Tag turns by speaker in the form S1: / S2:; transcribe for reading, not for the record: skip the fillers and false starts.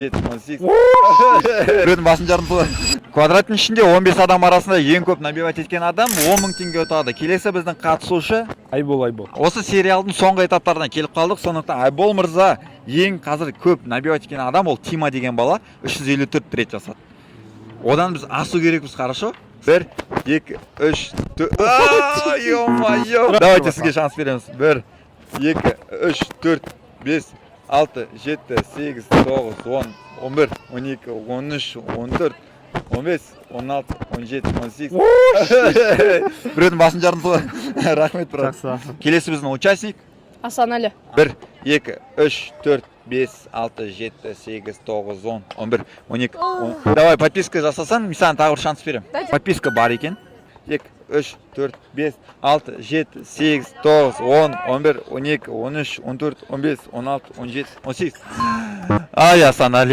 S1: 18. Біреудің басын жарым квадраттың ішінде 15 адам арасында ең көп набивать еткен адам 10 мың теңге ұтады. Келесі біздің қатысушы
S2: Айбол.
S1: осы сериалдың соңғы этаптарына келіп қалдық. Сондықтан Айбол мырза ең қазір көп набивать еткен адам ол Тима деген бала 354 рет жасады. Одан біз асу керекпіз, хорошо? 1, 2, 3, 4. Ё-моё. Давайте сізге шанс береміз. 1, 2, 3, 4, 5, 6, 7, 8, 9, 10, 11, 12, 13, 14, 15, 16, 17, 18. Біреудің басын жарым. Рахмет, брат. Келесі біздің участник.
S3: Асанәлі.
S1: 1, 2, 3, 4, 5, 6, 7, 8, 9, 10, 11, 12, 10. Давай, подписка жасасаң, мен саған тағы бір шанс берем. Подписка бар екен. 2, 3, 4, 5, 6, 7, 8, 9, 10, 11, 12, 13, 14, 15, 16, 17, 18. Ай, Асанәлі.